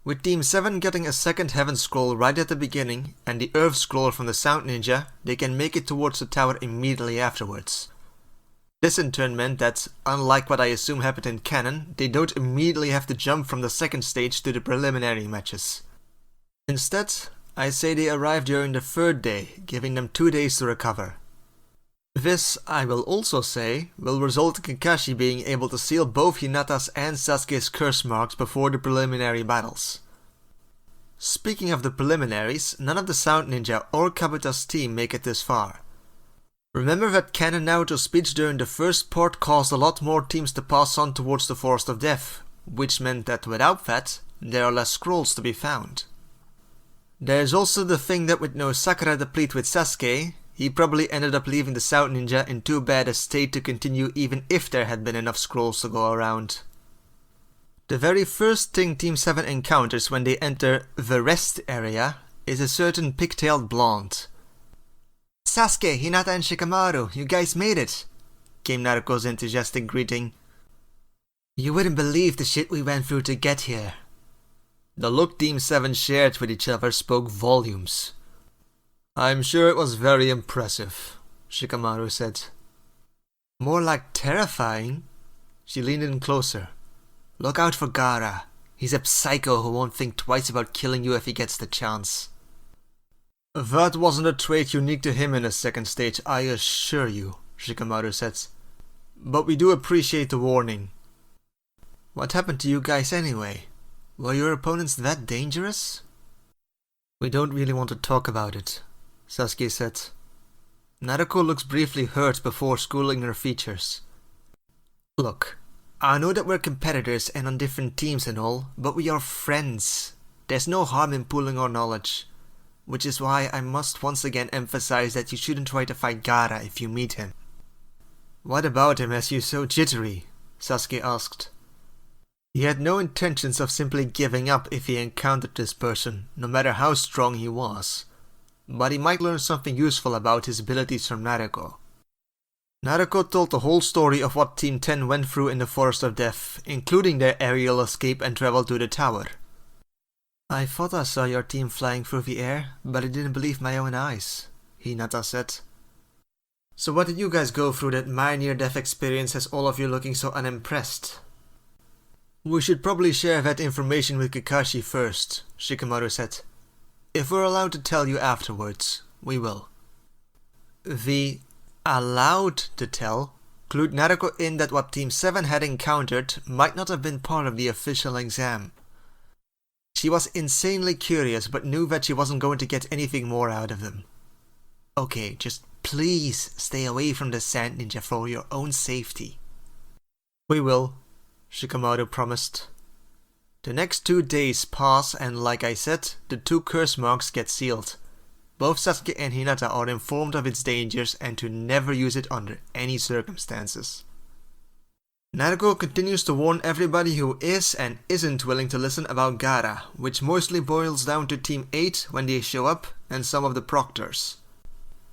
With Team 7 getting a second Heaven Scroll right at the beginning, and the Earth Scroll from the Sound Ninja, they can make it towards the tower immediately afterwards. This in turn meant that, unlike what I assume happened in canon, they don't immediately have to jump from the second stage to the preliminary matches. Instead, I say they arrive during the third day, giving them 2 days to recover. This, I will also say, will result in Kakashi being able to seal both Hinata's and Sasuke's curse marks before the preliminary battles. Speaking of the preliminaries, none of the Sound Ninja or Kabuta's team make it this far. Remember that canon Naruto's speech during the first part caused a lot more teams to pass on towards the Forest of Death, which meant that without that, there are less scrolls to be found. There's also the thing that with no Sakura deplete with Sasuke, he probably ended up leaving the Sound Ninja in too bad a state to continue even if there had been enough scrolls to go around. The very first thing Team 7 encounters when they enter the rest area is a certain pigtailed blonde. "Sasuke, Hinata and Shikamaru, you guys made it!" came Naruko's enthusiastic greeting. "You wouldn't believe the shit we went through to get here." The look Team 7 shared with each other spoke volumes. "I'm sure it was very impressive," Shikamaru said. "More like terrifying." She leaned in closer. "Look out for Gaara. He's a psycho who won't think twice about killing you if he gets the chance." "That wasn't a trait unique to him in the second stage, I assure you," Shikamaru said. "But we do appreciate the warning." "What happened to you guys anyway? Were your opponents that dangerous?" "We don't really want to talk about it," Sasuke said. Naruko looks briefly hurt before schooling her features. "Look, I know that we're competitors and on different teams and all, but we are friends. There's no harm in pooling our knowledge. Which is why I must once again emphasize that you shouldn't try to fight Gaara if you meet him." "What about him has you so jittery?" Sasuke asked. He had no intentions of simply giving up if he encountered this person, no matter how strong he was. But he might learn something useful about his abilities from Naruko. Naruko told the whole story of what Team 10 went through in the Forest of Death, including their aerial escape and travel to the tower. "I thought I saw your team flying through the air, but I didn't believe my own eyes," Hinata said. "So what did you guys go through that my near-death experience has all of you looking so unimpressed?" "We should probably share that information with Kakashi first," Shikamaru said. "If we're allowed to tell you afterwards, we will." The allowed to tell clued Naruko in that what Team 7 had encountered might not have been part of the official exam. She was insanely curious but knew that she wasn't going to get anything more out of them. "Okay, just please stay away from the Sand Ninja for your own safety." "We will," Shikamaru promised. The next 2 days pass and like I said, the 2 curse marks get sealed. Both Sasuke and Hinata are informed of its dangers and to never use it under any circumstances. Naruko continues to warn everybody who is and isn't willing to listen about Gaara, which mostly boils down to Team 8 when they show up and some of the proctors.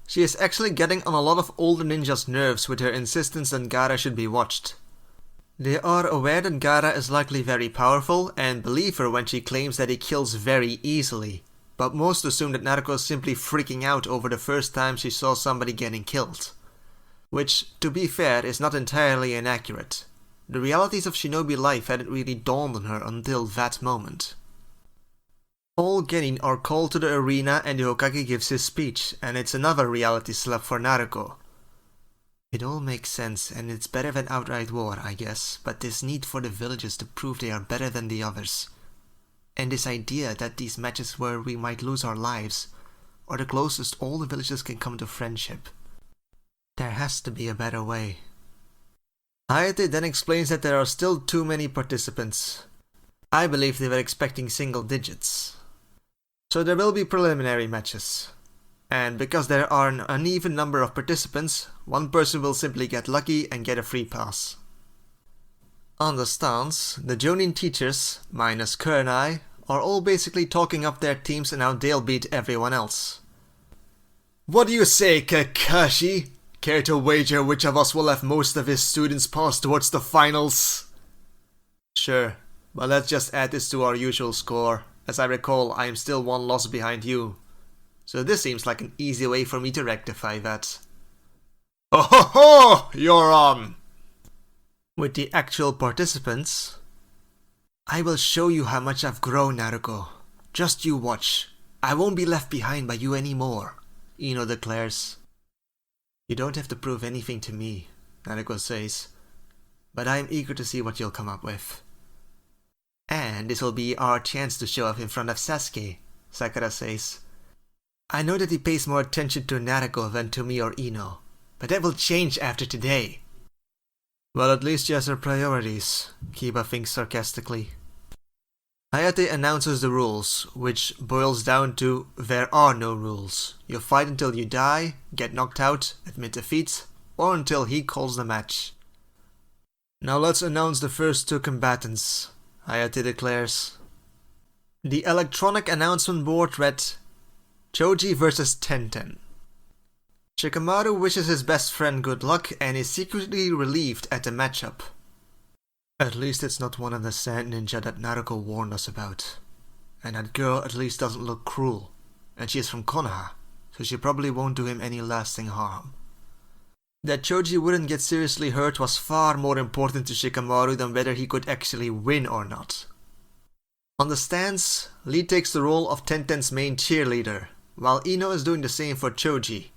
She is actually getting on a lot of older ninjas' nerves with her insistence that Gaara should be watched. They are aware that Gaara is likely very powerful and believe her when she claims that he kills very easily, but most assume that Naruko is simply freaking out over the first time she saw somebody getting killed. Which, to be fair, is not entirely inaccurate. The realities of shinobi life hadn't really dawned on her until that moment. All genin are called to the arena and the Hokage gives his speech, and it's another reality slap for Naruko. It all makes sense, and it's better than outright war, I guess, but this need for the villages to prove they are better than the others. And this idea that these matches where we might lose our lives are the closest all the villages can come to friendship. There has to be a better way. Hayate then explains that there are still too many participants. I believe they were expecting single digits. So there will be preliminary matches. And because there are an uneven number of participants, one person will simply get lucky and get a free pass. On the stands, the Jonin teachers, minus Kurenai, are all basically talking up their teams and how they'll beat everyone else. "What do you say, Kakashi? Care to wager which of us will have most of his students pass towards the finals?" "Sure, But let's just add this to our usual score. As I recall, I am still one loss behind you. So this seems like an easy way for me to rectify that. Oh ho ho! You're on! With the actual participants, I will show you how much I've grown, Naruto. Just you watch. I won't be left behind by you anymore, Ino declares. You don't have to prove anything to me, Naruto says, but I am eager to see what you'll come up with. And this will be our chance to show off in front of Sasuke, Sakura says. I know that he pays more attention to Naruto than to me or Ino, but that will change after today. Well, at least she has her priorities, Kiba thinks sarcastically. Hayate announces the rules, which boils down to there are no rules. You fight until you die, get knocked out, admit defeat, or until he calls the match. Now let's announce the first two combatants, Hayate declares. The electronic announcement board read, Choji vs Tenten. Shikamaru wishes his best friend good luck and is secretly relieved at the matchup. At least it's not one of the sand ninja that Naruto warned us about. And that girl at least doesn't look cruel. And she is from Konoha, so she probably won't do him any lasting harm. That Choji wouldn't get seriously hurt was far more important to Shikamaru than whether he could actually win or not. On the stands, Lee takes the role of Tenten's main cheerleader, while Ino is doing the same for Choji.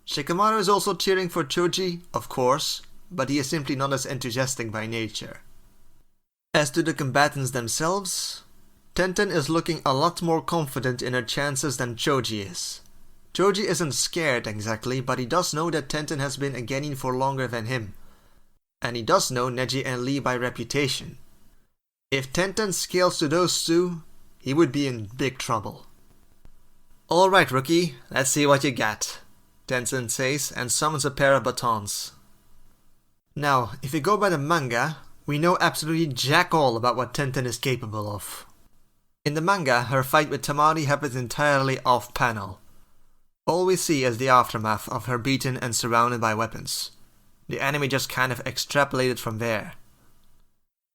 Shikamaru is also cheering for Choji, of course, but he is simply not as enthusiastic by nature. As to the combatants themselves, Tenten is looking a lot more confident in her chances than Choji is. Choji isn't scared exactly, but he does know that Tenten has been a genin for longer than him. And he does know Neji and Lee by reputation. If Tenten scales to those two, he would be in big trouble. Alright rookie, let's see what you got, Tenten says and summons a pair of batons. Now, if you go by the manga, we know absolutely jack all about what Tenten is capable of. In the manga, her fight with Tamari happens entirely off-panel. All we see is the aftermath of her beaten and surrounded by weapons. The anime just kind of extrapolated from there.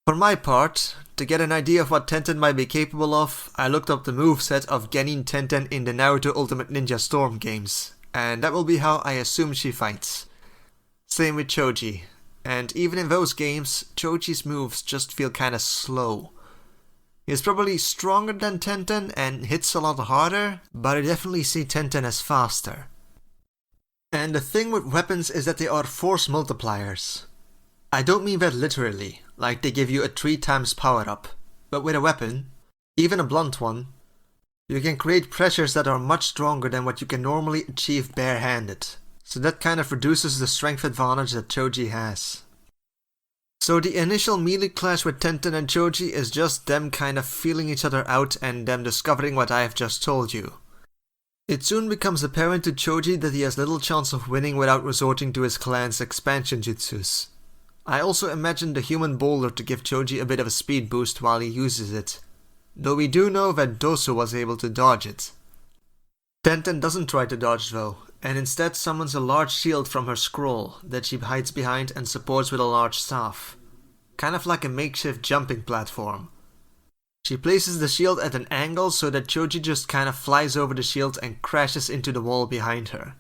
For my part, to get an idea of what Tenten might be capable of, I looked up the moveset of Genin Tenten in the Naruto Ultimate Ninja Storm games, and that will be how I assume she fights. Same with Choji, and even in those games, Choji's moves just feel kinda slow. He's probably stronger than Tenten and hits a lot harder, but I definitely see Tenten as faster. And the thing with weapons is that they are force multipliers. I don't mean that literally, like they give you a 3 times power up, but with a weapon, even a blunt one, you can create pressures that are much stronger than what you can normally achieve barehanded. So that kind of reduces the strength advantage that Choji has. So the initial melee clash with Tenten and Choji is just them kind of feeling each other out and them discovering what I have just told you. It soon becomes apparent to Choji that he has little chance of winning without resorting to his clan's expansion jutsus. I also imagine the human boulder to give Choji a bit of a speed boost while he uses it, though we do know that Dosu was able to dodge it. Tenten doesn't try to dodge though, and instead summons a large shield from her scroll that she hides behind and supports with a large staff. Kind of like a makeshift jumping platform. She places the shield at an angle so that Choji just kind of flies over the shield and crashes into the wall behind her.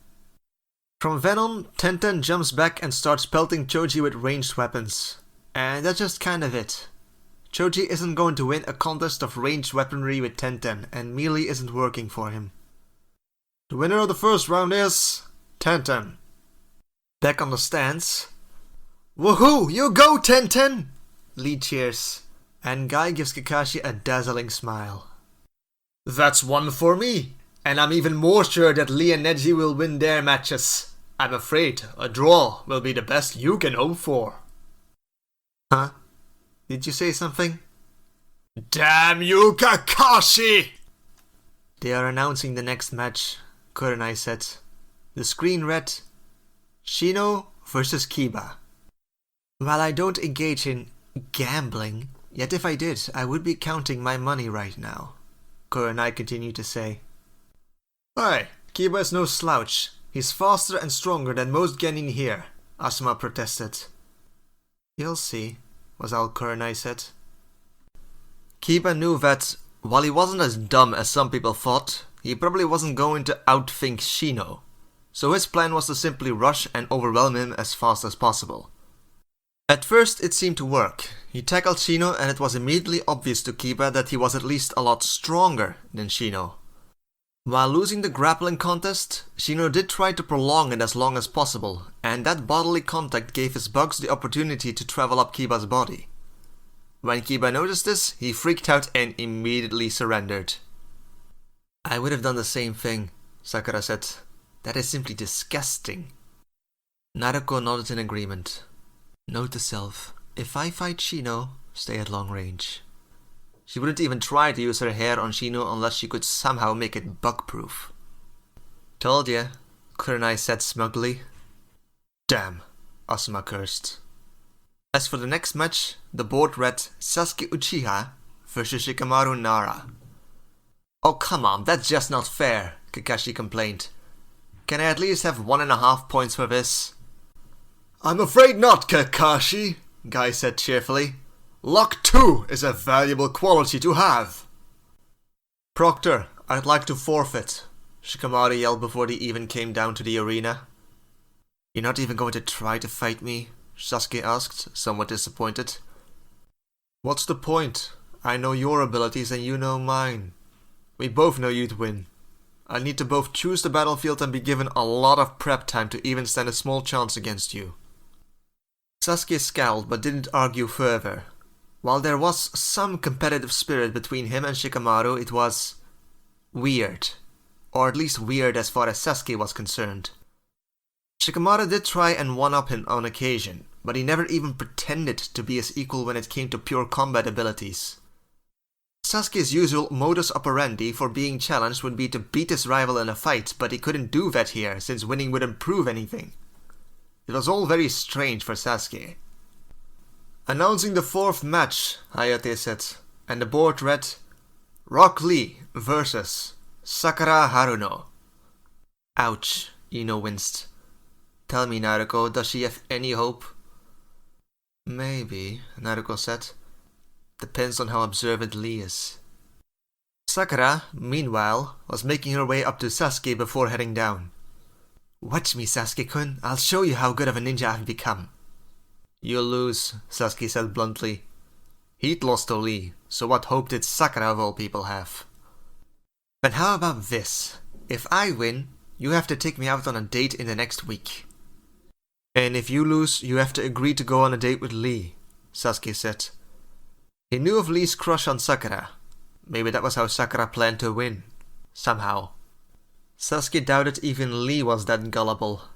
From then on, Tenten jumps back and starts pelting Choji with ranged weapons. And that's just kind of it. Choji isn't going to win a contest of ranged weaponry with Tenten, and melee isn't working for him. The winner of the first round is Tenten. Back on the stands. Woohoo! You go, Tenten! Lee cheers, and Guy gives Kakashi a dazzling smile. That's one for me, and I'm even more sure that Lee and Neji will win their matches. I'm afraid a draw will be the best you can hope for. Huh? Did you say something? Damn you, Kakashi! They are announcing the next match, Kurenai said. The screen read, Shino vs Kiba. While I don't engage in gambling, yet if I did, I would be counting my money right now, Kurenai continued to say. Hey, Kiba is no slouch. He's faster and stronger than most genin here, Asuma protested. You'll see, was all Kurenai said. Kiba knew that, while he wasn't as dumb as some people thought, he probably wasn't going to outthink Shino. So his plan was to simply rush and overwhelm him as fast as possible. At first it seemed to work. He tackled Shino and it was immediately obvious to Kiba that he was at least a lot stronger than Shino. While losing the grappling contest, Shino did try to prolong it as long as possible, and that bodily contact gave his bugs the opportunity to travel up Kiba's body. When Kiba noticed this, he freaked out and immediately surrendered. "I would have done the same thing," Sakura said. "That is simply disgusting." Naruto nodded in agreement. Note to self, if I fight Shino, stay at long range. She wouldn't even try to use her hair on Shino unless she could somehow make it bug-proof. "Told ya," Kurenai said smugly. "Damn," Asuma cursed. As for the next match, the board read Sasuke Uchiha versus Shikamaru Nara. "Oh come on, that's just not fair," Kakashi complained. "Can I at least have 1.5 points for this?" "I'm afraid not, Kakashi," Guy said cheerfully. "Luck too is a valuable quality to have." "Proctor, I'd like to forfeit," Shikamaru yelled before they even came down to the arena. "You're not even going to try to fight me?" Sasuke asked, somewhat disappointed. "What's the point? I know your abilities and you know mine. We both know you'd win. I need to both choose the battlefield and be given a lot of prep time to even stand a small chance against you." Sasuke scowled but didn't argue further. While there was some competitive spirit between him and Shikamaru, it was weird. Or at least weird as far as Sasuke was concerned. Shikamaru did try and one-up him on occasion, but he never even pretended to be his equal when it came to pure combat abilities. Sasuke's usual modus operandi for being challenged would be to beat his rival in a fight, but he couldn't do that here since winning wouldn't prove anything. It was all very strange for Sasuke. "Announcing the 4th match," Hayate said, and the board read Rock Lee versus Sakura Haruno. Ouch, Ino winced. "Tell me, Naruto, does she have any hope?" "Maybe," Naruto said. "Depends on how observant Lee is." Sakura, meanwhile, was making her way up to Sasuke before heading down. "Watch me, Sasuke-kun. I'll show you how good of a ninja I've become." "You'll lose," Sasuke said bluntly. He'd lost to Lee, so what hope did Sakura of all people have? "But how about this? If I win, you have to take me out on a date in the next week." "And if you lose, you have to agree to go on a date with Lee," Sasuke said. He knew of Lee's crush on Sakura. Maybe that was how Sakura planned to win. Somehow. Sasuke doubted even Lee was that gullible.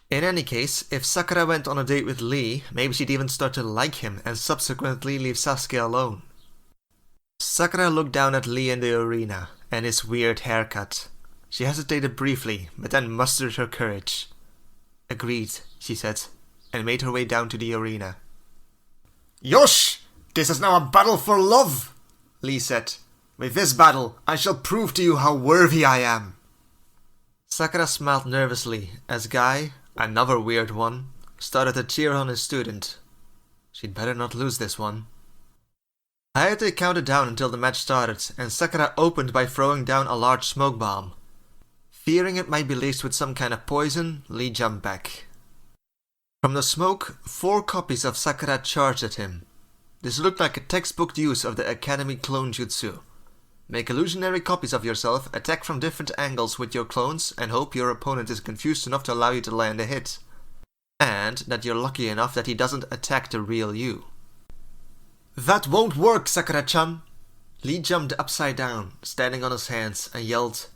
In any case, if Sakura went on a date with Lee, maybe she'd even start to like him and subsequently leave Sasuke alone. Sakura looked down at Lee in the arena, and his weird haircut. She hesitated briefly, but then mustered her courage. "Agreed," she said, and made her way down to the arena. "Yosh! This is now a battle for love!" Lee said. "With this battle, I shall prove to you how worthy I am." Sakura smiled nervously as Guy, another weird one, started to cheer on his student. She'd better not lose this one. Hayate counted down until the match started, and Sakura opened by throwing down a large smoke bomb. Fearing it might be laced with some kind of poison, Lee jumped back. From the smoke, 4 copies of Sakura charged at him. This looked like a textbook use of the Academy clone jutsu. Make illusionary copies of yourself, attack from different angles with your clones, and hope your opponent is confused enough to allow you to land a hit. And that you're lucky enough that he doesn't attack the real you. "That won't work, Sakura-chan!" Lee jumped upside down, standing on his hands, and yelled,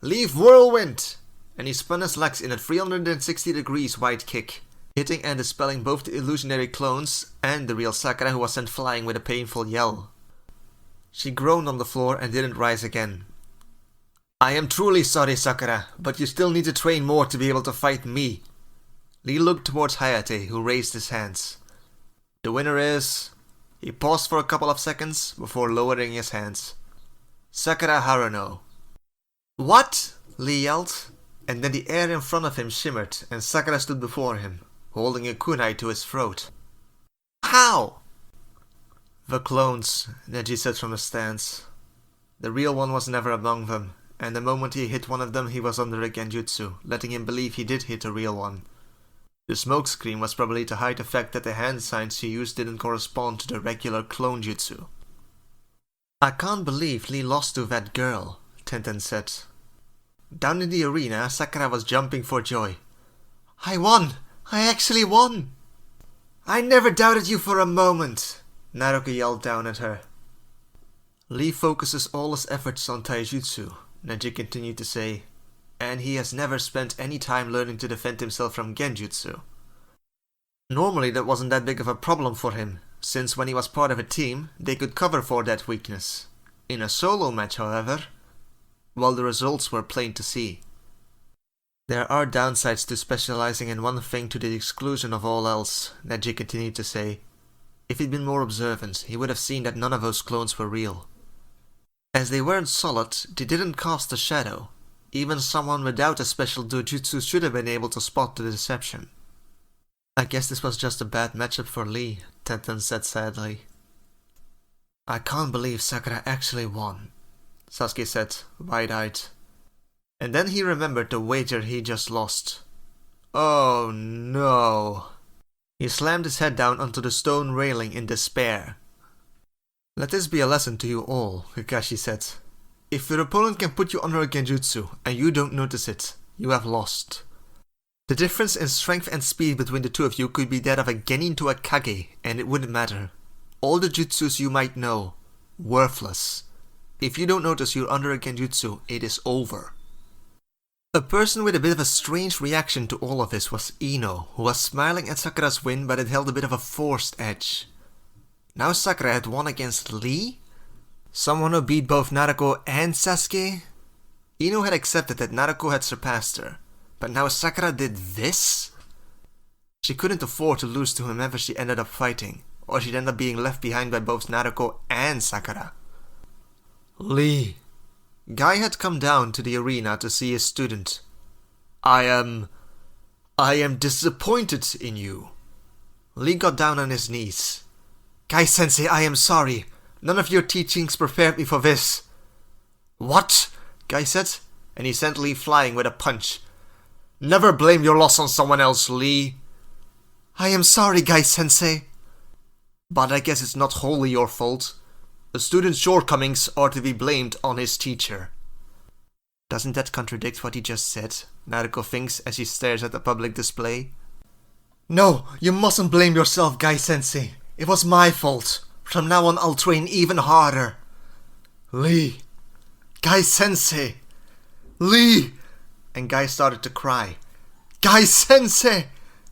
"Leave Whirlwind!" And he spun his legs in a 360 degrees wide kick, hitting and dispelling both the illusionary clones and the real Sakura, who was sent flying with a painful yell. She groaned on the floor and didn't rise again. "I am truly sorry, Sakura, but you still need to train more to be able to fight me." Lee looked towards Hayate, who raised his hands. "The winner is..." He paused for a couple of seconds before lowering his hands. "Sakura Haruno." "What?" Lee yelled, and then the air in front of him shimmered and Sakura stood before him, holding a kunai to his throat. "How?" The clones, Neji said from the stands. The real one was never among them, and the moment he hit one of them he was under a genjutsu, letting him believe he did hit a real one. The smokescreen was probably to hide the fact that the hand signs he used didn't correspond to the regular clone jutsu. I can't believe Lee lost to that girl, Tenten said. Down in the arena, Sakura was jumping for joy. I won! I actually won! I never doubted you for a moment! Naruto yelled down at her. Lee focuses all his efforts on taijutsu, Neji continued to say, and he has never spent any time learning to defend himself from genjutsu. Normally that wasn't that big of a problem for him, since when he was part of a team, they could cover for that weakness. In a solo match, however, well, the results were plain to see. There are downsides to specializing in one thing to the exclusion of all else, Neji continued to say. If he'd been more observant, he would have seen that none of those clones were real. As they weren't solid, they didn't cast a shadow. Even someone without a special dojutsu should have been able to spot the deception. I guess this was just a bad matchup for Lee, Tenten said sadly. I can't believe Sakura actually won, Sasuke said, wide-eyed. And then he remembered the wager he just lost. Oh no. He slammed his head down onto the stone railing in despair. Let this be a lesson to you all, Kakashi said. If your opponent can put you under a genjutsu and you don't notice it, you have lost. The difference in strength and speed between the two of you could be that of a genin to a kage, and it wouldn't matter. All the jutsus you might know, worthless. If you don't notice you're under a genjutsu, it is over. A person with a bit of a strange reaction to all of this was Ino, who was smiling at Sakura's win, but it held a bit of a forced edge. Now Sakura had won against Lee? Someone who beat both Naruto and Sasuke? Ino had accepted that Naruto had surpassed her, but now Sakura did this? She couldn't afford to lose to whomever she ended up fighting, or she'd end up being left behind by both Naruto and Sakura. Lee. Guy had come down to the arena to see his student. I am disappointed in you. Lee got down on his knees. Guy-sensei, I am sorry. None of your teachings prepared me for this. What? Guy said, and he sent Lee flying with a punch. Never blame your loss on someone else, Lee. I am sorry, Guy-sensei. But I guess it's not wholly your fault. A student's shortcomings are to be blamed on his teacher. Doesn't that contradict what he just said? Naruto thinks as he stares at the public display. No, you mustn't blame yourself, Guy-sensei. It was my fault. From now on I'll train even harder. Lee. Guy-sensei. Lee. And Guy started to cry. Guy-sensei.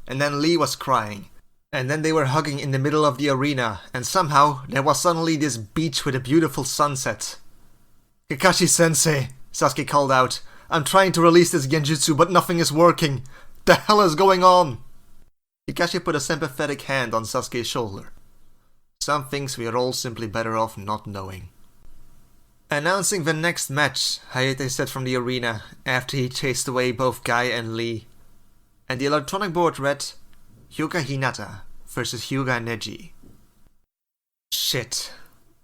And then Lee was crying. And then they were hugging in the middle of the arena, and somehow there was suddenly this beach with a beautiful sunset. Kakashi-sensei, Sasuke called out. I'm trying to release this genjutsu, but nothing is working. The hell is going on? Kakashi put a sympathetic hand on Sasuke's shoulder. Some things we are all simply better off not knowing. Announcing the next match, Hayate said from the arena, after he chased away both Guy and Lee. And the electronic board read, Hyuga Hinata versus Hyuga Neji. Shit,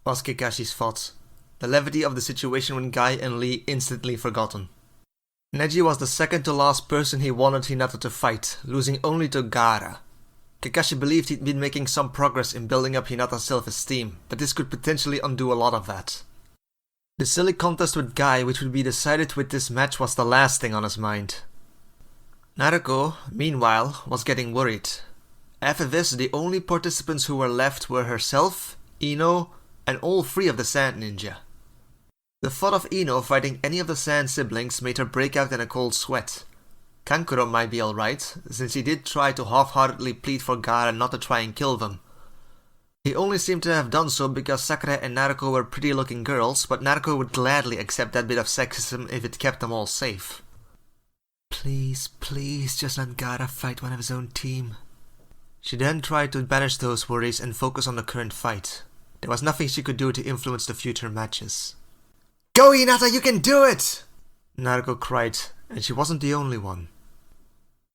was Kakashi's thought. The levity of the situation with Guy and Lee instantly forgotten. Neji was the second to last person he wanted Hinata to fight, losing only to Gaara. Kakashi believed he'd been making some progress in building up Hinata's self-esteem, but this could potentially undo a lot of that. The silly contest with Guy, which would be decided with this match, was the last thing on his mind. Naruto, meanwhile, was getting worried. After this, the only participants who were left were herself, Ino, and all three of the Sand Ninja. The thought of Ino fighting any of the Sand siblings made her break out in a cold sweat. Kankuro might be alright, since he did try to half-heartedly plead for Gaara not to try and kill them. He only seemed to have done so because Sakura and Naruto were pretty-looking girls, but Naruto would gladly accept that bit of sexism if it kept them all safe. Please, please, just let Gaara fight one of his own team. She then tried to banish those worries and focus on the current fight. There was nothing she could do to influence the future matches. Go Hinata, you can do it! Naruto cried, and she wasn't the only one.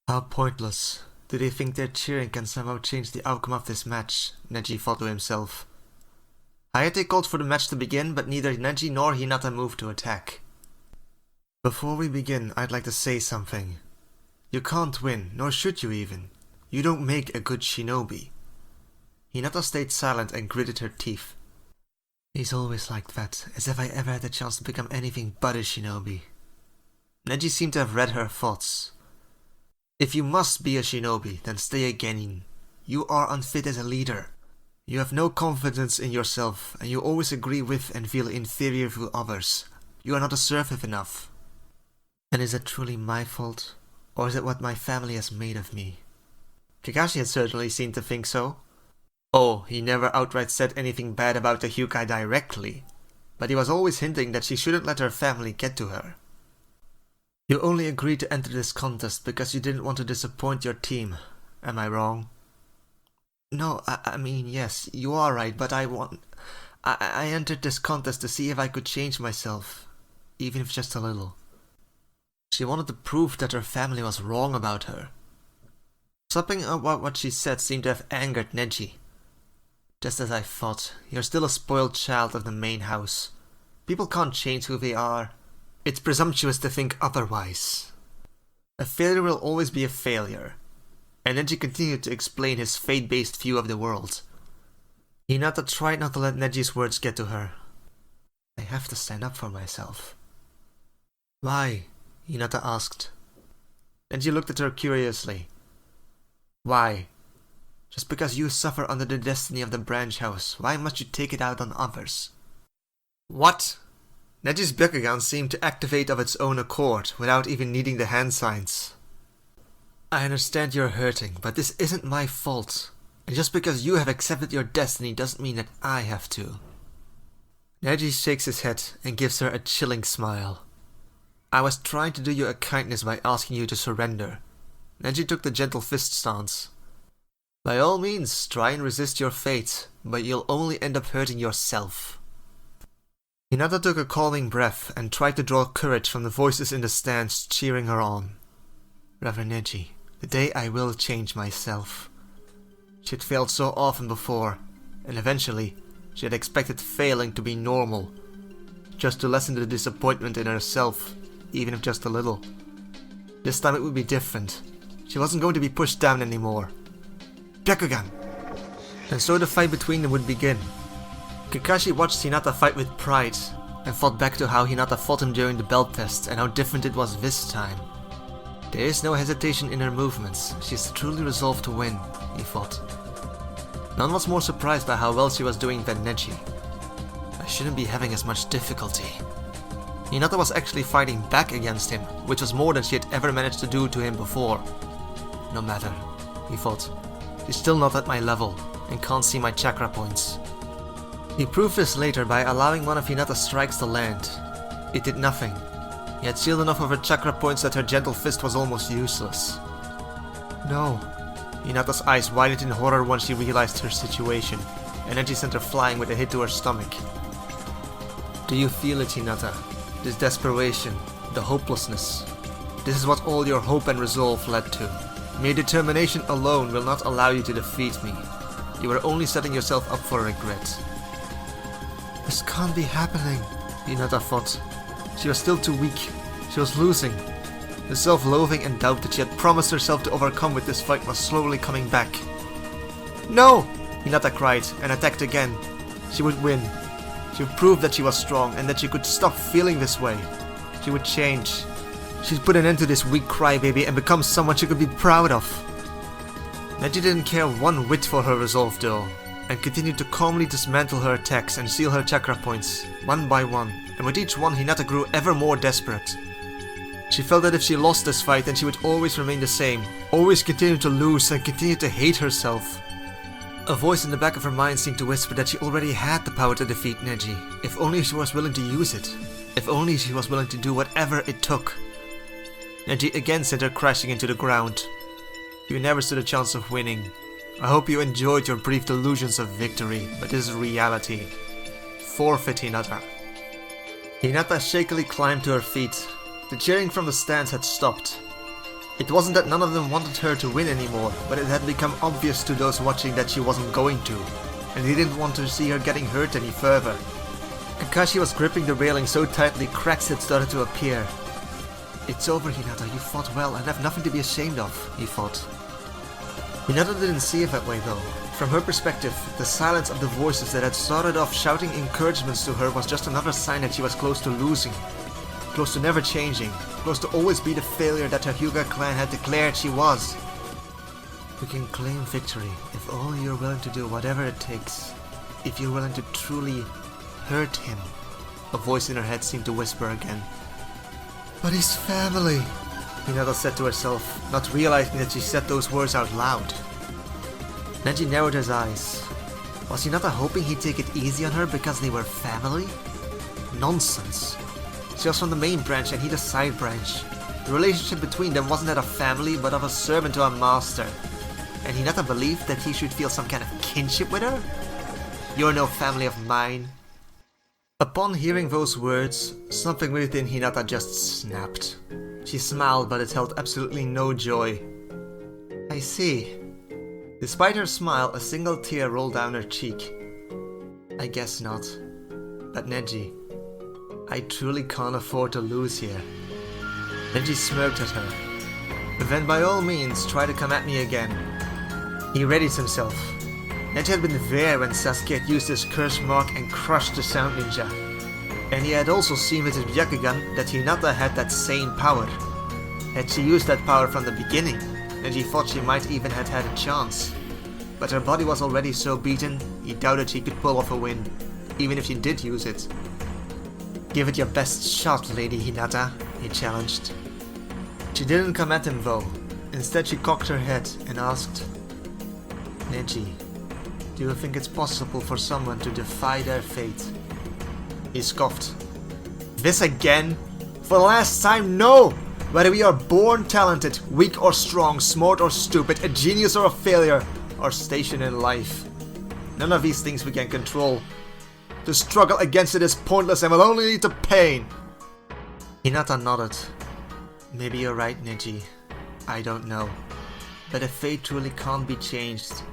How pointless. Do they think their cheering can somehow change the outcome of this match? Neji thought to himself. Hayate called for the match to begin, but neither Neji nor Hinata moved to attack. Before we begin, I'd like to say something. You can't win, nor should you even. You don't make a good shinobi. Hinata stayed silent and gritted her teeth. He's always like that, as if I ever had the chance to become anything but a shinobi. Neji seemed to have read her thoughts. If you must be a shinobi, then stay a genin. You are unfit as a leader. You have no confidence in yourself, and you always agree with and feel inferior to others. You are not assertive enough. And is it truly my fault? Or is it what my family has made of me? Kakashi had certainly seemed to think so. Oh, he never outright said anything bad about the Hyukai directly, but he was always hinting that she shouldn't let her family get to her. You only agreed to enter this contest because you didn't want to disappoint your team. Am I wrong? No, I mean, yes, you are right, but I entered this contest to see if I could change myself, even if just a little. She wanted to prove that her family was wrong about her. Something about what she said seemed to have angered Neji. Just as I thought, you're still a spoiled child of the main house. People can't change who they are. It's presumptuous to think otherwise. A failure will always be a failure. And Neji continued to explain his fate-based view of the world. Hinata tried not to let Neji's words get to her. I have to stand up for myself. Why? Hinata asked. Neji looked at her curiously. Why? Just because you suffer under the destiny of the branch house, why must you take it out on others? What? Neji's Byakugan seemed to activate of its own accord, without even needing the hand signs. I understand you're hurting, but this isn't my fault. And just because you have accepted your destiny doesn't mean that I have to. Neji shakes his head and gives her a chilling smile. I was trying to do you a kindness by asking you to surrender. Neji took the gentle fist stance. By all means, try and resist your fate, but you'll only end up hurting yourself. Hinata took a calming breath and tried to draw courage from the voices in the stands cheering her on. Reverend Neji, the day I will change myself. She had failed so often before, and eventually she had expected failing to be normal, just to lessen the disappointment in herself, even if just a little. This time it would be different. She wasn't going to be pushed down anymore. Byakugan! And so the fight between them would begin. Kakashi watched Hinata fight with pride, and thought back to how Hinata fought him during the belt test and how different it was this time. There is no hesitation in her movements, she is truly resolved to win, he thought. None was more surprised by how well she was doing than Neji. I shouldn't be having as much difficulty. Hinata was actually fighting back against him, which was more than she had ever managed to do to him before. No matter, he thought. She's still not at my level, and can't see my chakra points. He proved this later by allowing one of Hinata's strikes to land. It did nothing. He had sealed enough of her chakra points that her gentle fist was almost useless. No. Hinata's eyes widened in horror once she realized her situation, and then she sent her flying with a hit to her stomach. Do you feel it, Hinata? This desperation, the hopelessness. This is what all your hope and resolve led to. Mere determination alone will not allow you to defeat me. You are only setting yourself up for regret. This can't be happening, Hinata thought. She was still too weak. She was losing. The self-loathing and doubt that she had promised herself to overcome with this fight was slowly coming back. No! Hinata cried and attacked again. She would win. She would prove that she was strong and that she could stop feeling this way. She would change. She'd put an end to this weak crybaby and become someone she could be proud of. Neji didn't care one whit for her resolve though, and continued to calmly dismantle her attacks and seal her chakra points, one by one, and with each one Hinata grew ever more desperate. She felt that if she lost this fight then she would always remain the same, always continue to lose and continue to hate herself. A voice in the back of her mind seemed to whisper that she already had the power to defeat Neji, if only she was willing to use it, if only she was willing to do whatever it took. Neji again sent her crashing into the ground. You never stood a chance of winning. I hope you enjoyed your brief delusions of victory, but this is reality. Forfeit, Hinata. Hinata shakily climbed to her feet. The cheering from the stands had stopped. It wasn't that none of them wanted her to win anymore, but it had become obvious to those watching that she wasn't going to. and he didn't want to see her getting hurt any further. Kakashi was gripping the railing so tightly cracks had started to appear. "It's over, Hinata, you fought well and have nothing to be ashamed of," he thought. Hinata didn't see it that way though. From her perspective, the silence of the voices that had started off shouting encouragements to her was just another sign that she was close to losing. Close to never changing. Close to always be the failure that her Hyuga clan had declared she was. "You can claim victory if only you're willing to do whatever it takes. If you're willing to truly hurt him," a voice in her head seemed to whisper again. "But he's family," Hinata said to herself, not realizing that she said those words out loud. Neji narrowed his eyes. Was Hinata hoping he'd take it easy on her because they were family? Nonsense. She was from the main branch and he the side branch. The relationship between them wasn't that of family but of a servant to a master. And Hinata believed that he should feel some kind of kinship with her? "You're no family of mine." Upon hearing those words, something within Hinata just snapped. She smiled, but it held absolutely no joy. "I see." Despite her smile, a single tear rolled down her cheek. "I guess not. But Neji, I truly can't afford to lose here." Neji smirked at her. "Then by all means, try to come at me again." He readied himself. Neji had been there when Sasuke had used his curse mark and crushed the Sound Ninja. And he had also seen with his Byakugan that Hinata had that same power. Had she used that power from the beginning, Neji thought she might even have had a chance. But her body was already so beaten, he doubted she could pull off a win, even if she did use it. "Give it your best shot, Lady Hinata," he challenged. She didn't come at him though. Instead she cocked her head and asked, "Neji, do you think it's possible for someone to defy their fate?" He scoffed. "This again? For the last time, no! Whether we are born talented, weak or strong, smart or stupid, a genius or a failure, our station in life. None of these things we can control. To struggle against it is pointless and will only lead to pain." Hinata nodded. "Maybe you're right, Neji. I don't know. But if fate truly can't be changed,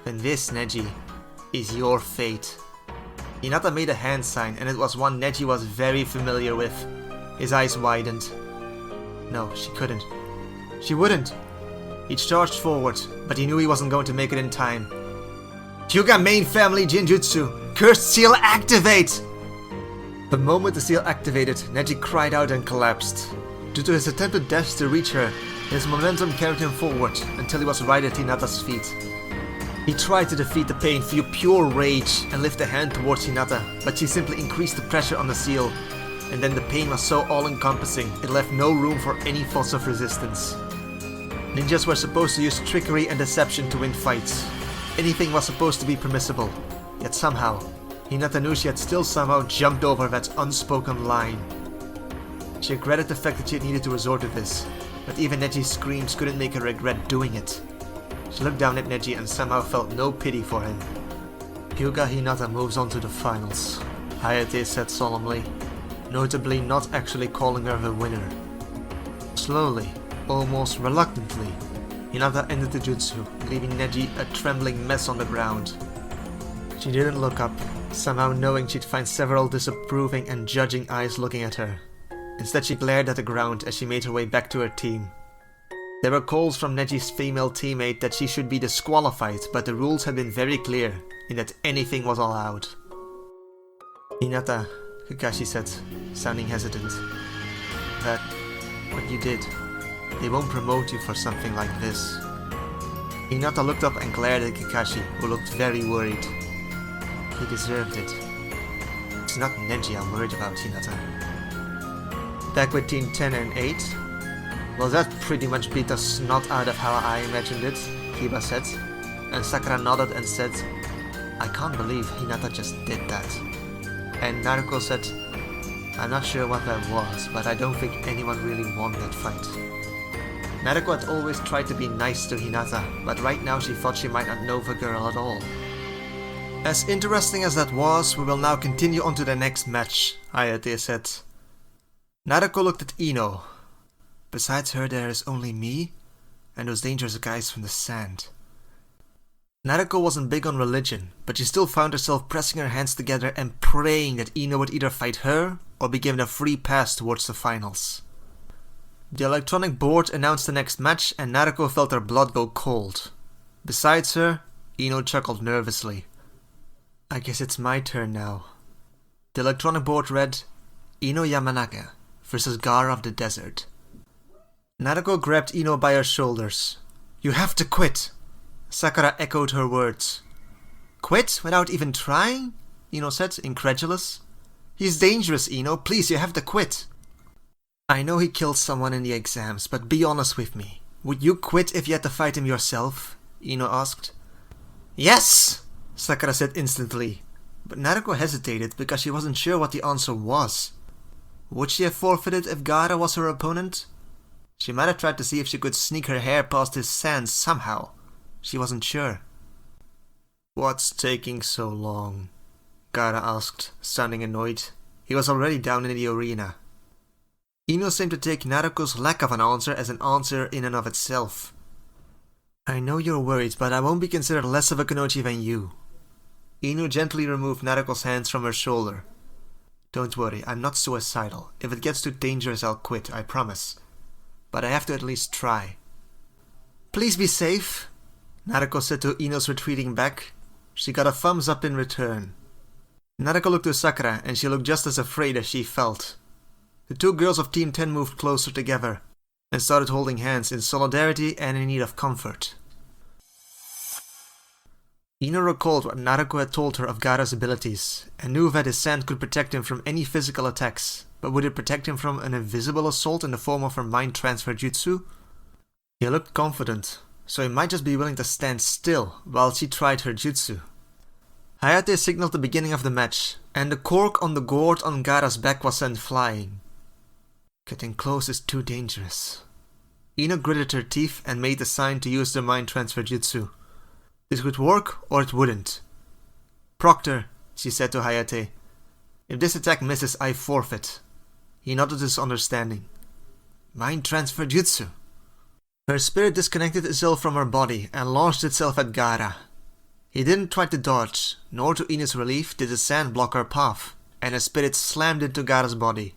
then this, Neji, is your fate." Hinata made a hand sign, and it was one Neji was very familiar with. His eyes widened. No, she couldn't. She wouldn't. He charged forward, but he knew he wasn't going to make it in time. "Hyuga main family Jinjutsu! Cursed seal activate!" The moment the seal activated, Neji cried out and collapsed. Due to his attempted dash to reach her, his momentum carried him forward until he was right at Hinata's feet. He tried to defeat the pain through pure rage and lift a hand towards Hinata, but she simply increased the pressure on the seal, and then the pain was so all-encompassing it left no room for any thoughts of resistance. Ninjas were supposed to use trickery and deception to win fights. Anything was supposed to be permissible, yet somehow, Hinata knew she had still somehow jumped over that unspoken line. She regretted the fact that she had needed to resort to this, but even Neji's screams couldn't make her regret doing it. She looked down at Neji and somehow felt no pity for him. "Hyuga Hinata moves on to the finals," Hayate said solemnly, notably not actually calling her the winner. Slowly, almost reluctantly, Hinata ended the jutsu, leaving Neji a trembling mess on the ground. She didn't look up, somehow knowing she'd find several disapproving and judging eyes looking at her. Instead she glared at the ground as she made her way back to her team. There were calls from Neji's female teammate that she should be disqualified, but the rules had been very clear in that anything was allowed. "Hinata," Kakashi said, sounding hesitant. "That what you did, they won't promote you for something like this." Hinata looked up and glared at Kakashi, who looked very worried. "He deserved it. It's not Neji I'm worried about, Hinata." "Back with Team 10 and 8? Well, that pretty much beat the snot out of how I imagined it," Kiba said, and Sakura nodded and said, "I can't believe Hinata just did that." And Naruto said, "I'm not sure what that was, but I don't think anyone really won that fight." Naruto had always tried to be nice to Hinata, but right now she thought she might not know the girl at all. "As interesting as that was, we will now continue on to the next match," Hayate said. Naruto looked at Ino. "Besides her there is only me, and those dangerous guys from the sand." Naruto wasn't big on religion, but she still found herself pressing her hands together and praying that Ino would either fight her or be given a free pass towards the finals. The electronic board announced the next match and Naruto felt her blood go cold. Besides her, Ino chuckled nervously. I guess it's my turn now. The electronic board read, Ino Yamanaka versus Gaara of the Desert. Naruto grabbed Ino by her shoulders. You have to quit! Sakura echoed her words. Quit without even trying? Ino said, incredulous. He's dangerous, Ino. Please, you have to quit. I know he killed someone in the exams, but be honest with me. Would you quit if you had to fight him yourself? Ino asked. Yes! Sakura said instantly. But Naruto hesitated because she wasn't sure what the answer was. Would she have forfeited if Gaara was her opponent? She might have tried to see if she could sneak her hair past his sands somehow. She wasn't sure. What's taking so long? Gaara asked, sounding annoyed. He was already down in the arena. Ino seemed to take Naruto's lack of an answer as an answer in and of itself. I know you're worried, but I won't be considered less of a Kunoichi than you. Ino gently removed Naruto's hands from her shoulder. Don't worry, I'm not suicidal. If it gets too dangerous, I'll quit, I promise. But I have to at least try. Please be safe, Naruto said to Ino's retreating back. She got a thumbs up in return. Naruto looked to Sakura, and she looked just as afraid as she felt. The two girls of Team 10 moved closer together, and started holding hands in solidarity and in need of comfort. Ino recalled what Naruto had told her of Gaara's abilities, and knew that his sand could protect him from any physical attacks, but would it protect him from an invisible assault in the form of her mind transfer jutsu? He looked confident, so he might just be willing to stand still while she tried her jutsu. Hayate signaled the beginning of the match, and the cork on the gourd on Gaara's back was sent flying. Getting close is too dangerous. Ino gritted her teeth and made the sign to use the mind transfer jutsu. This would work or it wouldn't. Proctor, she said to Hayate. If this attack misses, I forfeit. He nodded his understanding. Mind transfer jutsu. Her spirit disconnected itself from her body and launched itself at Gaara. He didn't try to dodge, nor to Ino's relief did the sand block her path, and his spirit slammed into Gaara's body.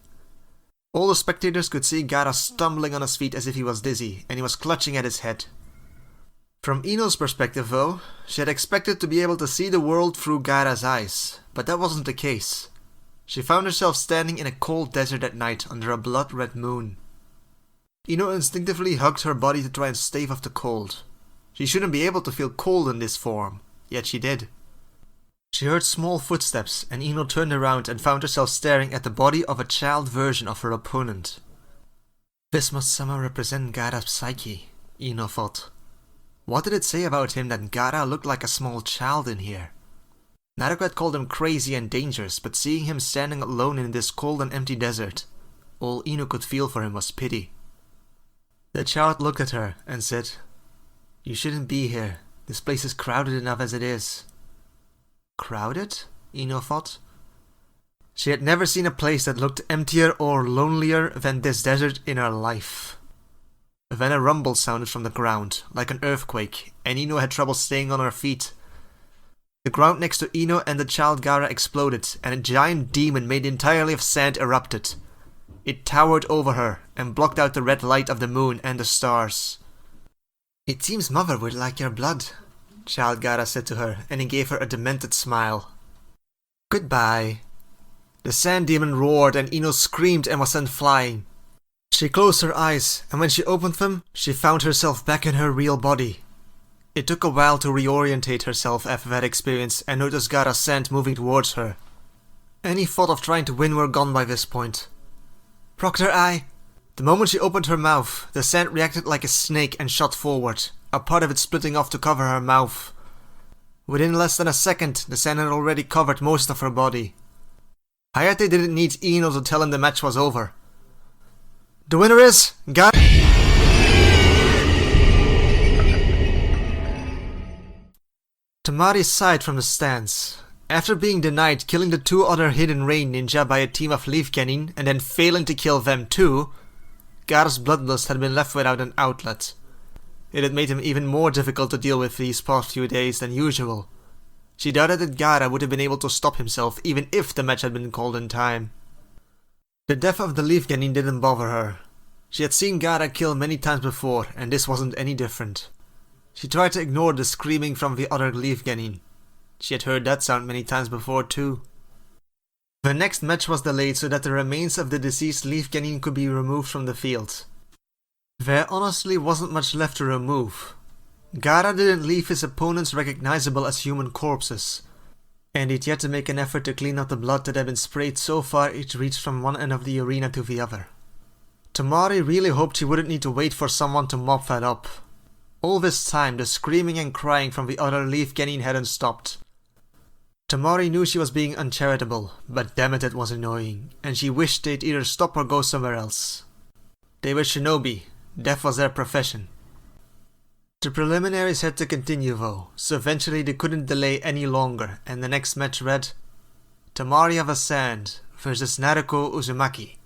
All the spectators could see Gaara stumbling on his feet as if he was dizzy, and he was clutching at his head. From Ino's perspective though, she had expected to be able to see the world through Gaara's eyes, but that wasn't the case. She found herself standing in a cold desert at night under a blood-red moon. Ino instinctively hugged her body to try and stave off the cold. She shouldn't be able to feel cold in this form, yet she did. She heard small footsteps, and Ino turned around and found herself staring at the body of a child version of her opponent. This must somehow represent Gaara's psyche, Ino thought. What did it say about him that Gaara looked like a small child in here? Naruto had called him crazy and dangerous, but seeing him standing alone in this cold and empty desert, all Ino could feel for him was pity. The child looked at her and said, You shouldn't be here. This place is crowded enough as it is. Crowded? Ino thought. She had never seen a place that looked emptier or lonelier than this desert in her life. Then a rumble sounded from the ground, like an earthquake, and Ino had trouble staying on her feet. The ground next to Ino and the child Gaara exploded, and a giant demon made entirely of sand erupted. It towered over her, and blocked out the red light of the moon and the stars. It seems Mother would like your blood, Child Gaara said to her, and he gave her a demented smile. Goodbye. The sand demon roared, and Ino screamed and was sent flying. She closed her eyes, and when she opened them, she found herself back in her real body. It took a while to reorientate herself after that experience and notice Gaara's sand moving towards her. Any thought of trying to win were gone by this point. Proctor, The moment she opened her mouth, the sand reacted like a snake and shot forward, a part of it splitting off to cover her mouth. Within less than a second, the sand had already covered most of her body. Hayate didn't need Ino to tell him the match was over. The winner is Gaara. Tamari sighed from the stands. After being denied killing the two other Hidden Rain ninja by a team of Leaf Cannon and then failing to kill them too, Gaara's bloodlust had been left without an outlet. It had made him even more difficult to deal with these past few days than usual. She doubted that Gaara would have been able to stop himself even if the match had been called in time. The death of the Leaf Genin didn't bother her. She had seen Gaara kill many times before, and this wasn't any different. She tried to ignore the screaming from the other Leaf Genin. She had heard that sound many times before too. The next match was delayed so that the remains of the deceased Leaf Genin could be removed from the field. There honestly wasn't much left to remove. Gaara didn't leave his opponents recognizable as human corpses, and he'd yet to make an effort to clean up the blood that had been sprayed so far it reached from one end of the arena to the other. Tamari really hoped she wouldn't need to wait for someone to mop that up. All this time, the screaming and crying from the other Leaf Genin hadn't stopped. Tamari knew she was being uncharitable, but damn it was annoying, and she wished they'd either stop or go somewhere else. They were shinobi. Death was their profession. The preliminaries had to continue though, so eventually they couldn't delay any longer, and the next match read Tamari of the Sand versus Naruto Uzumaki.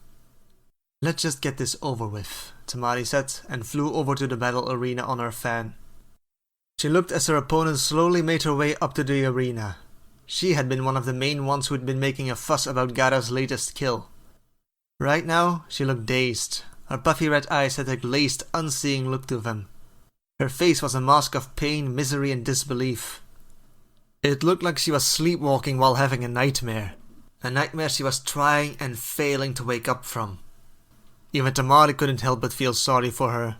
Let's just get this over with, Tamari said, and flew over to the battle arena on her fan. She looked as her opponent slowly made her way up to the arena. She had been one of the main ones who'd been making a fuss about Gaara's latest kill. Right now, she looked dazed. Her puffy red eyes had a glazed, unseeing look to them. Her face was a mask of pain, misery and disbelief. It looked like she was sleepwalking while having a nightmare she was trying and failing to wake up from. Even Tamari couldn't help but feel sorry for her.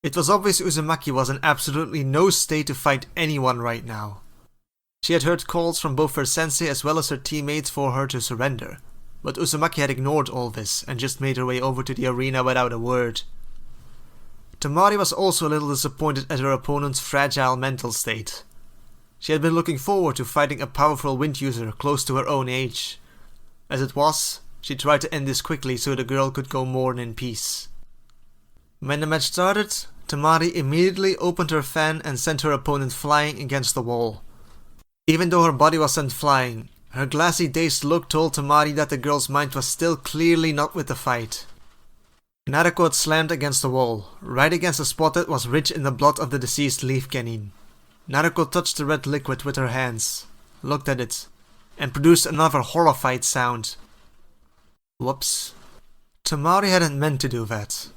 It was obvious Uzumaki was in absolutely no state to fight anyone right now. She had heard calls from both her sensei as well as her teammates for her to surrender, but Uzumaki had ignored all this and just made her way over to the arena without a word. Tamari was also a little disappointed at her opponent's fragile mental state. She had been looking forward to fighting a powerful wind user close to her own age. As it was, she tried to end this quickly so the girl could go mourn in peace. When the match started, Tamari immediately opened her fan and sent her opponent flying against the wall. Even though her body was sent flying, her glassy dazed look told Tamari that the girl's mind was still clearly not with the fight. Naruto had slammed against the wall, right against a spot that was rich in the blood of the deceased Leaf Genin. Naruto touched the red liquid with her hands, looked at it, and produced another horrified sound. Whoops. Tamari hadn't meant to do that.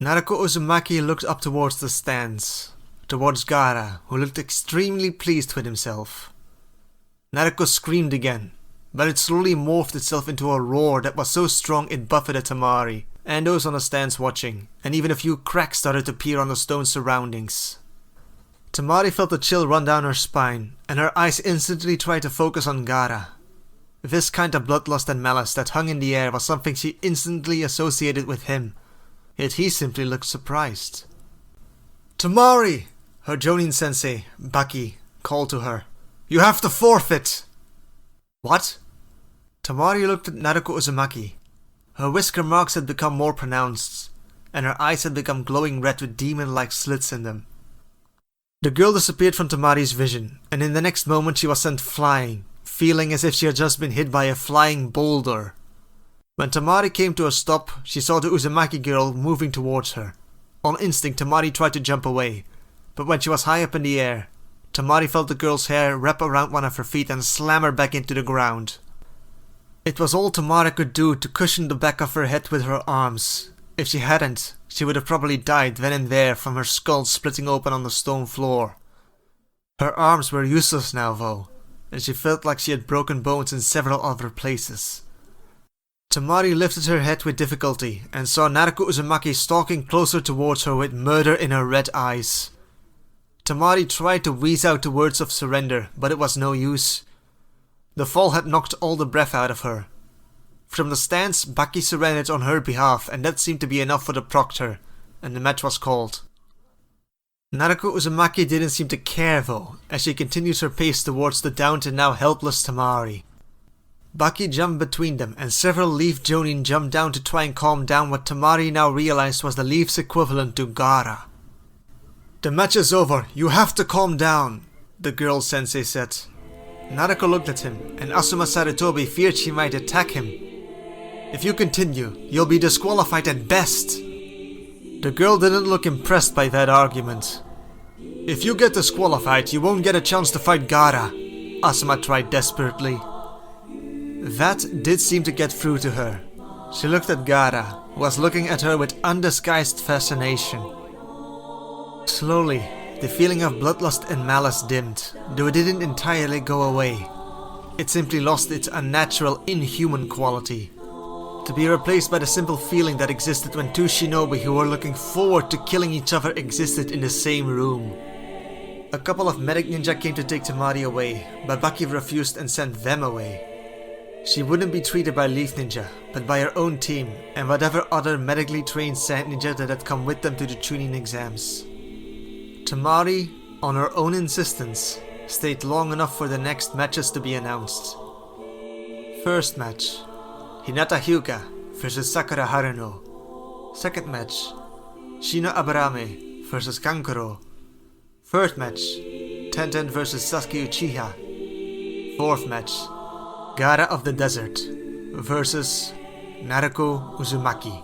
Naruto Uzumaki looked up towards the stands, towards Gaara, who looked extremely pleased with himself. Naruto screamed again, but it slowly morphed itself into a roar that was so strong it buffeted Tamari, and those on the stands watching, and even a few cracks started to appear on the stone surroundings. Tamari felt a chill run down her spine, and her eyes instantly tried to focus on Gaara. This kind of bloodlust and malice that hung in the air was something she instantly associated with him, yet he simply looked surprised. Tamari! Her Jonin sensei, Baki, called to her. You have to forfeit! What? Tamari looked at Naruto Uzumaki. Her whisker marks had become more pronounced, and her eyes had become glowing red with demon-like slits in them. The girl disappeared from Tamari's vision, and in the next moment she was sent flying, feeling as if she had just been hit by a flying boulder. When Tamari came to a stop, she saw the Uzumaki girl moving towards her. On instinct, Tamari tried to jump away, but when she was high up in the air, Tamari felt the girl's hair wrap around one of her feet and slam her back into the ground. It was all Tamari could do to cushion the back of her head with her arms. If she hadn't, she would have probably died then and there from her skull splitting open on the stone floor. Her arms were useless now though, and she felt like she had broken bones in several other places. Tamari lifted her head with difficulty and saw Naruto Uzumaki stalking closer towards her with murder in her red eyes. Tamari tried to wheeze out the words of surrender, but it was no use. The fall had knocked all the breath out of her. From the stands, Baki surrendered on her behalf, and that seemed to be enough for the proctor, and the match was called. Naruto Uzumaki didn't seem to care though, as she continued her pace towards the downed and now helpless Tamari. Baki jumped between them, and several Leaf Jonin jumped down to try and calm down what Tamari now realized was the Leaf's equivalent to Gaara. The match is over, you have to calm down, the girl sensei said. Naruto looked at him, and Asuma Sarutobi feared she might attack him. If you continue, you'll be disqualified at best. The girl didn't look impressed by that argument. If you get disqualified, you won't get a chance to fight Gaara, Asuma tried desperately. That did seem to get through to her. She looked at Gaara, who was looking at her with undisguised fascination. Slowly, the feeling of bloodlust and malice dimmed, though it didn't entirely go away. It simply lost its unnatural, inhuman quality, to be replaced by the simple feeling that existed when two shinobi who were looking forward to killing each other existed in the same room. A couple of medic ninja came to take Temari away, but Baki refused and sent them away. She wouldn't be treated by Leaf Ninja, but by her own team and whatever other medically trained Sand Ninja that had come with them to the Chunin exams. Temari, on her own insistence, stayed long enough for the next matches to be announced. First match, Hinata Hyuga vs Sakura Haruno. Second match, Shino Aburame vs Kankuro. Third match, Tenten vs Sasuke Uchiha. Fourth match, Gaara of the Desert vs Naruto Uzumaki.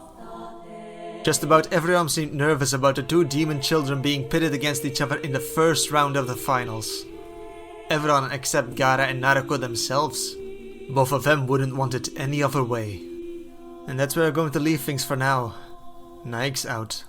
Just about everyone seemed nervous about the two demon children being pitted against each other in the first round of the finals. Everyone except Gaara and Naruto themselves. Both of them wouldn't want it any other way. And that's where we're going to leave things for now. Nikes out.